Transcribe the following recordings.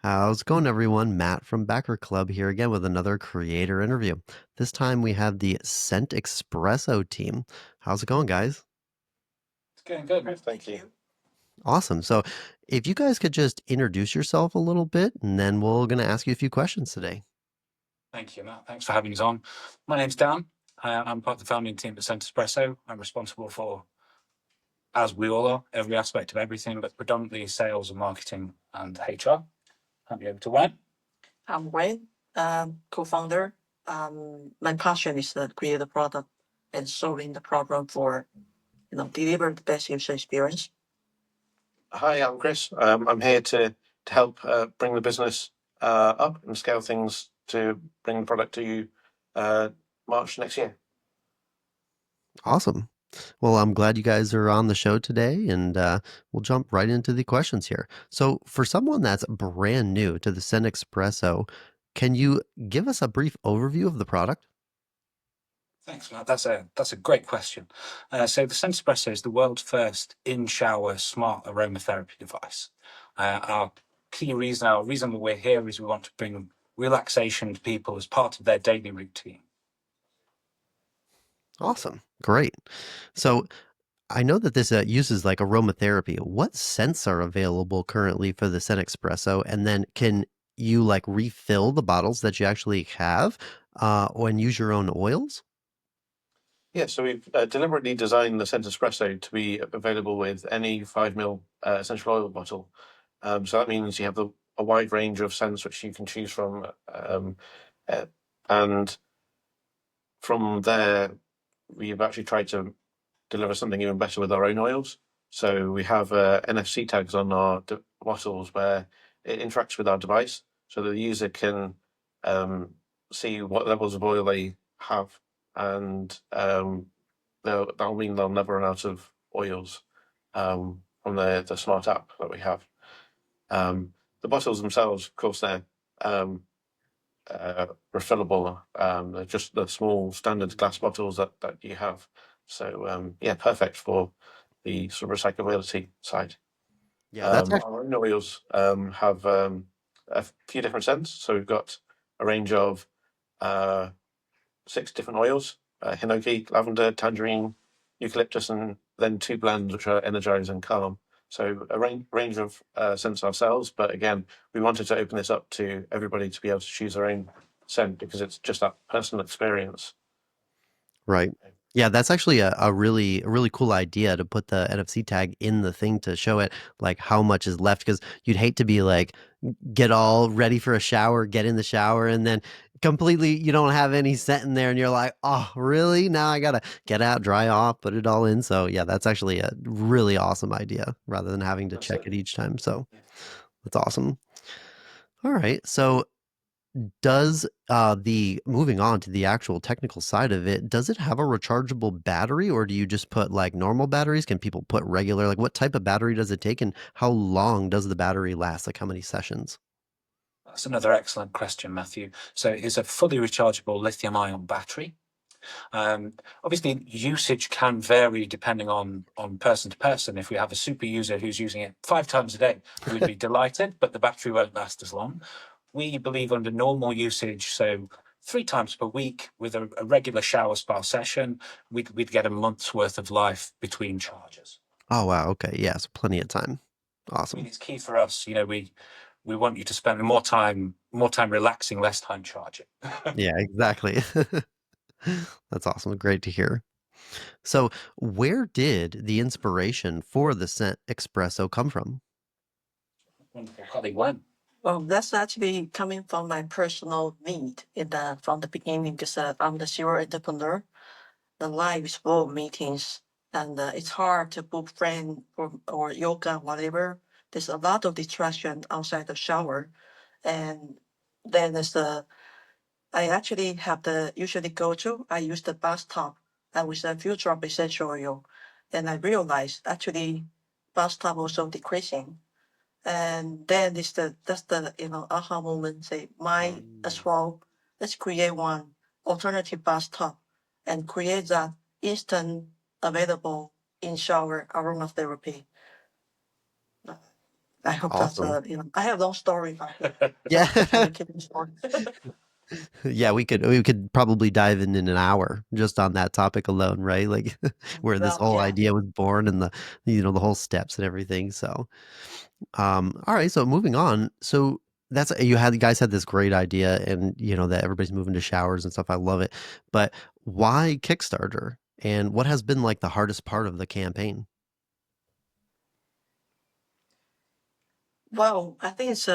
How's it going, everyone? Matt from BackerClub here again with another creator interview. This time we have the ScentXpresso team. How's it going, guys? It's going good. Thank you. Awesome. So, if you guys could just introduce yourself a little bit, and then we're going to ask you a few questions today. Thank you, Matt. Thanks for having us on. My name's Dan. I'm part of the founding team at ScentXpresso. I'm responsible for, as we all are, every aspect of everything, but predominantly sales and marketing and HR. Hand you over to Wayne. I'm Wayne, co-founder. My passion is to create a product and solving the problem for, deliver the best user experience. Hi, I'm Chris. I'm here to help bring the business up and scale things to bring the product to you March next year. Awesome. Well, I'm glad you guys are on the show today, and we'll jump right into the questions here. So, for someone that's brand new to the ScentXpresso, can you give us a brief overview of the product? Thanks, Matt. That's a great question. So the ScentXpresso is the world's first in-shower smart aromatherapy device. Our reason we're here is we want to bring relaxation to people as part of their daily routine. Awesome. Great. So, I know that this uses like aromatherapy. What scents are available currently for the ScentXpresso? And then can you like refill the bottles that you actually have and use your own oils? Yeah, so we've deliberately designed the Scent Espresso to be available with any 5 ml essential oil bottle. So that means you have a wide range of scents which you can choose from. And from there, we've actually tried to deliver something even better with our own oils. So we have NFC tags on our bottles where it interacts with our device, so the user can see what levels of oil they have, and that'll mean they'll never run out of oils from the smart app that we have. The bottles themselves, of course, they're refillable. They're just the small standard glass bottles that you have. So yeah, perfect for the sort of recyclability side. Yeah, that's actually Our own oils have a few different scents. So we've got a range of 6 different oils: hinoki, lavender, tangerine, eucalyptus, and then 2 blends which are energizing and calm. So a range of scents ourselves, but again, we wanted to open this up to everybody to be able to choose their own scent because it's just that personal experience. right. Yeah, that's actually a really cool idea to put the NFC tag in the thing to show it like how much is left because you'd hate to be like get all ready for a shower, get in the shower, and then completely you don't have any scent in there, and you're like, oh, really? Now I gotta get out, dry off, put it all in. So yeah, that's actually a really awesome idea rather than having to check it Absolutely. each time. So Yeah. that's awesome. All right, so does the moving on to the actual technical side of it, does it have a rechargeable battery or do you just put like normal batteries? Can people put regular, like what type of battery does it take and how long does the battery last? Like how many sessions? That's another excellent question, Matthew. So it's a fully rechargeable lithium-ion battery. Obviously, usage can vary depending on person to person. If we have a super user who's using it 5 times a day, we'd be delighted, but the battery won't last as long. We believe under normal usage, so 3 times per week with a regular shower spa session, we'd get a month's worth of life between charges. Oh, wow. Okay. Yeah. So plenty of time. I mean, Awesome. it's key for us. We want you to spend more time relaxing, less time charging. Yeah, exactly. That's awesome. Great to hear. So, where did the inspiration for the scent espresso come from? Wonderful colleague, when? Well, that's actually coming from my personal need from the beginning because I'm the serial entrepreneur. The life is full of meetings and it's hard to book friend or yoga, whatever. There's a lot of distraction outside the shower. And then I actually have usually I use the bathtub and with a few drops essential oil. And I realized actually bathtub also decreasing. And then that's the aha moment. Say, might as well let's create one alternative bathtub and create that instant available in shower aromatherapy. I hope that's Awesome. I have a long story, but Yeah. try to keep it short. Yeah, we could probably dive in an hour just on that topic alone, right? Like where this Well, whole yeah. idea was born and the whole steps and everything. So, all right. So moving on. So you guys had this great idea, and that everybody's moving to showers and stuff. I love it. But why Kickstarter? And what has been like the hardest part of the campaign? Well, I think it's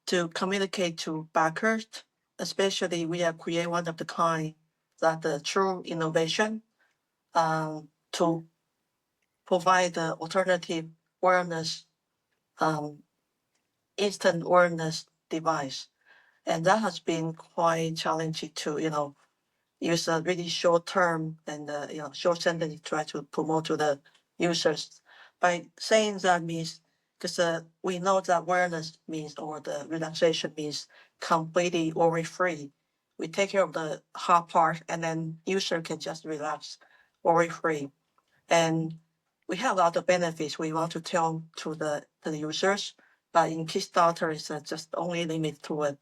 to communicate to backers, especially we have created one of the kind that the true innovation to provide the alternative wellness, instant wellness device. And that has been quite challenging to, use a really short term and, short sentence to try to promote to the users. By saying that means, because we know that wellness means, or the relaxation means completely worry free. We take care of the hard part and then user can just relax worry free. And we have a lot of benefits we want to tell to the users, but in Kickstarter it's just only limit to it.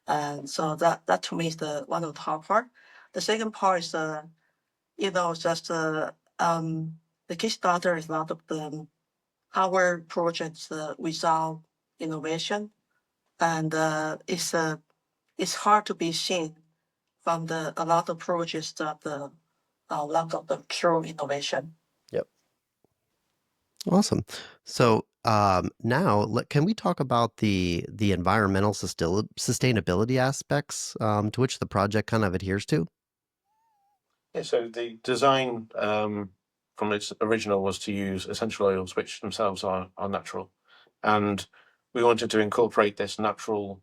And so that to me is the one of the hard part. The second part is just the Kickstarter is a lot of the our projects without innovation, and it's hard to be seen from a lot of projects that the lack of the true innovation. Yep. Awesome. So now can we talk about the environmental sustainability aspects to which the project kind of adheres to? Yeah, so the design from its original was to use essential oils, which themselves are natural. And we wanted to incorporate this natural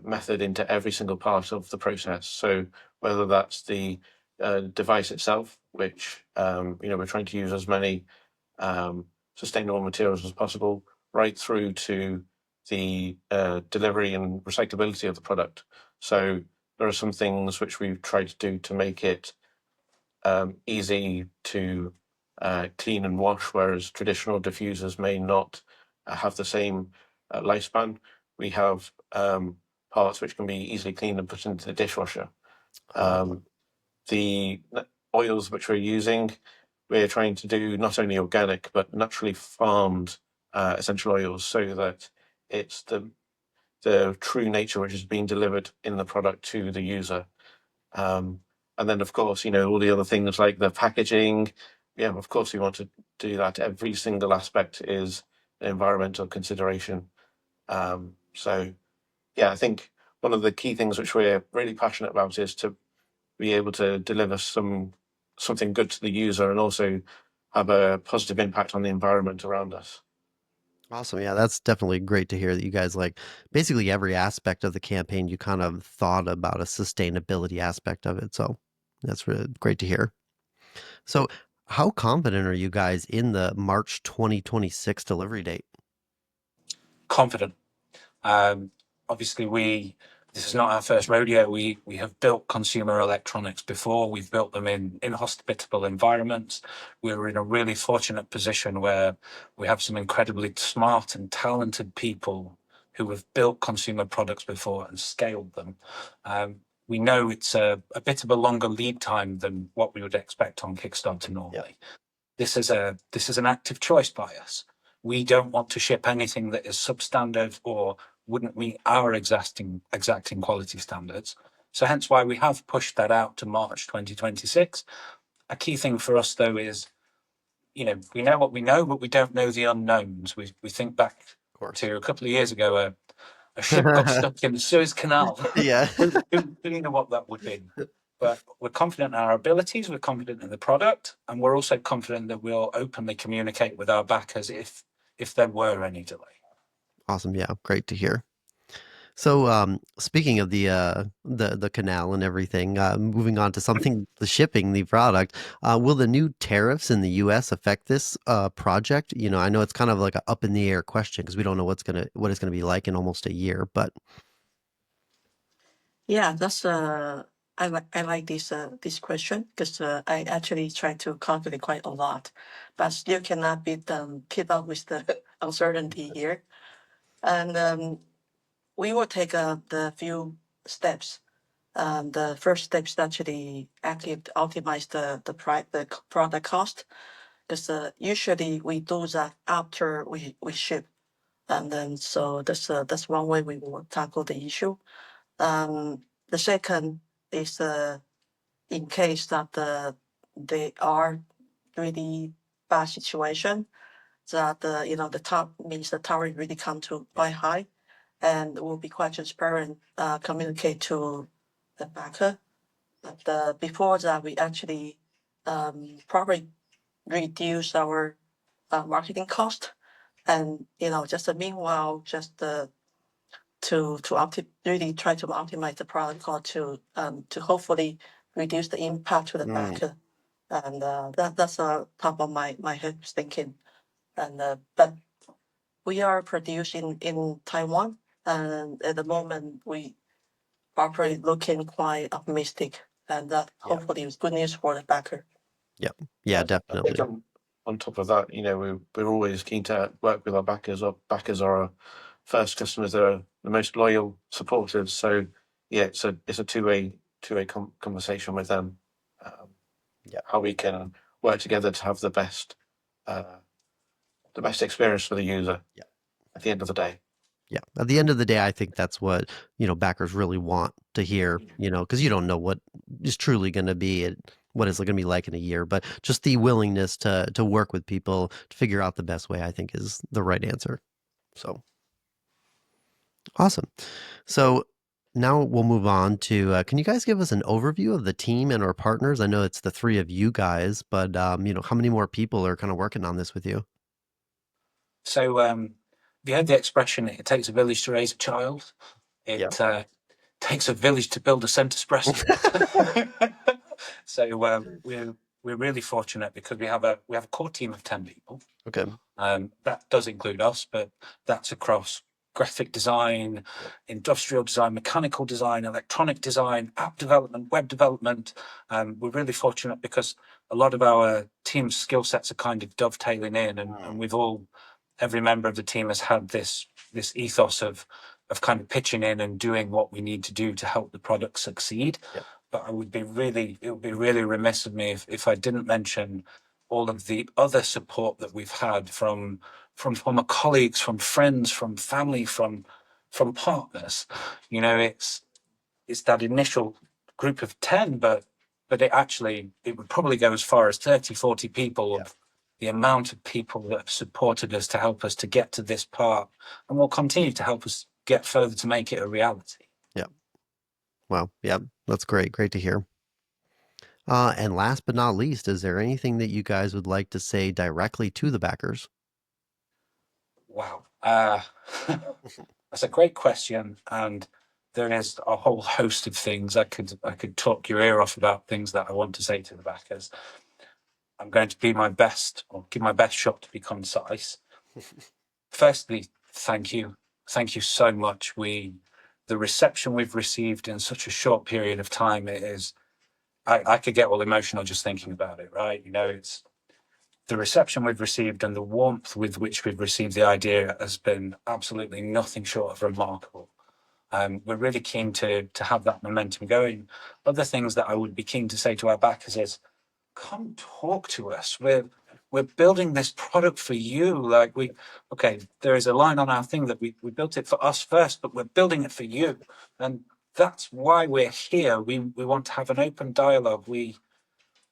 method into every single part of the process. So whether that's the device itself, which we're trying to use as many sustainable materials as possible, right through to the delivery and recyclability of the product. So there are some things which we've tried to do to make it easy to clean and wash, whereas traditional diffusers may not have the same lifespan. We have parts which can be easily cleaned and put into the dishwasher. The oils which we're using, we're trying to do not only organic but naturally farmed essential oils, so that it's the true nature which is being delivered in the product to the user. And then, of course, all the other things like the packaging. Yeah, of course, we want to do that. Every single aspect is an environmental consideration. So, yeah, I think one of the key things which we're really passionate about is to be able to deliver something good to the user and also have a positive impact on the environment around us. Awesome. Yeah, that's definitely great to hear that you guys like basically every aspect of the campaign you kind of thought about a sustainability aspect of it. So that's really great to hear. So how confident are you guys in the March 2026 delivery date? Confident. Obviously, this is not our first rodeo. We have built consumer electronics before. We've built them in inhospitable environments. We're in a really fortunate position where we have some incredibly smart and talented people who have built consumer products before and scaled them. We know it's a bit of a longer lead time than what we would expect on Kickstarter normally. This is an active choice by us. We don't want to ship anything that is substandard or wouldn't meet our exacting quality standards. So hence why we have pushed that out to March 2026. A key thing for us though is, we know what we know, but we don't know the unknowns. We think back Of course. to a couple of years ago, a ship got stuck in the Suez Canal. Yeah. Who knew what that would be? But we're confident in our abilities, we're confident in the product, and we're also confident that we'll openly communicate with our backers if there were any delay. Awesome. Yeah, great to hear. So, speaking of the canal and everything, moving on to something, the shipping the product, will the new tariffs in the U.S. affect this project? I know it's kind of like an up in the air question because we don't know what it's gonna be like in almost a year. But Yeah, that's I like this question because I actually try to calculate quite a lot, but still cannot keep up with the uncertainty here. And we will take the few steps. The first step is actually optimize the product cost, because usually we do that after we ship, and then so that's one way we will tackle the issue. The second is in case that they are really bad situation, that the top means the tariff really come to quite high, and will be quite transparent, communicate to the backer. But before that, we actually probably reduce our marketing cost, and just meanwhile, just really try to optimize the product cost to hopefully reduce the impact to the backer, and that's top of my head thinking, and but we are producing in Taiwan, and at the moment we are looking quite optimistic, and that Yeah. hopefully is good news for the backer. Yeah, I definitely. think on top of that, we're always keen to work with our backers. Our backers are our first customers. They're the most loyal supporters. So yeah, it's a two-way conversation with them. How we can work together to have the best experience for the user. Yeah. At the end of the day. Yeah. At the end of the day, I think that's what, backers really want to hear, because you don't know what is truly going to be, what is it going to be like in a year, but just the willingness to work with people to figure out the best way, I think is the right answer. So awesome. So now we'll move on to, can you guys give us an overview of the team and our partners? I know it's the three of you guys, but, how many more people are kind of working on this with you? So you heard the expression, it takes a village to raise a child. It takes a village to build a ScentXpresso. So we're really fortunate because we have a core team of 10 people. Okay. That does include us, but that's across graphic design, industrial design, mechanical design, electronic design, app development, web development. We're really fortunate because a lot of our team's skill sets are kind of dovetailing in, and every member of the team has had this ethos of kind of pitching in and doing what we need to do to help the product succeed. Yep. But it would be really remiss of me if I didn't mention all of the other support that we've had from former colleagues, from friends, from family, from partners. It's that initial group of 10, but it would probably go as far as 30, 40 people. Yeah. The amount of people that have supported us to help us to get to this part, and will continue to help us get further to make it a reality. Yeah. Wow. Yeah. That's great. Great to hear. And last but not least, is there anything that you guys would like to say directly to the backers? Wow. That's a great question. And there is a whole host of things I could talk your ear off about, things that I want to say to the backers. I'm going to be my best, or give my best shot to be concise. Firstly, thank you. Thank you so much. The reception we've received in such a short period of time, I could get all emotional just thinking about it, right? It's the reception we've received and the warmth with which we've received the idea has been absolutely nothing short of remarkable. We're really keen to have that momentum going. Other things that I would be keen to say to our backers is, come talk to us. We're building this product for you. There is a line on our thing that we built it for us first, but we're building it for you. And that's why we're here. We want to have an open dialogue. We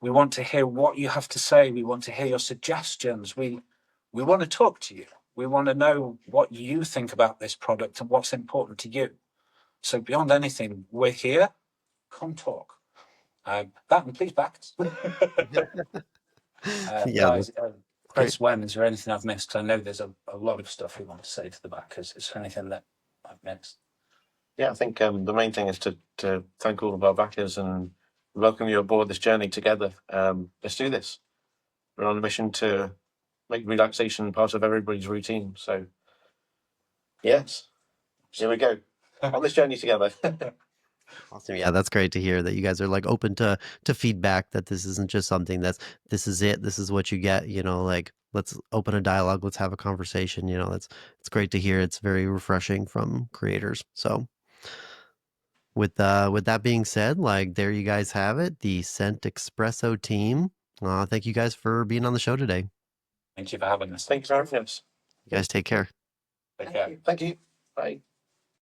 want to hear what you have to say. We want to hear your suggestions. We want to talk to you. We want to know what you think about this product and what's important to you. So beyond anything, we're here. Come talk. That, and please back us. Guys, Chris, Wen, is there anything I've missed? Because I know there's a lot of stuff we want to say to the backers. Is there anything that I've missed? Yeah, I think the main thing is to thank all of our backers and welcome you aboard this journey together. Let's do this. We're on a mission to make relaxation part of everybody's routine. So, yes, here we go on this journey together. Awesome. Yeah, that's great to hear that you guys are like open to feedback, that this isn't just something this is it, this is what you get, like let's open a dialogue, let's have a conversation, it's great to hear. It's very refreshing from creators. So with that being said, like there you guys have it, the ScentXpresso team. Thank you guys for being on the show today. Thank you for having us. Thanks for having us. You guys take care. Take Thank care. you. Thank you. Bye.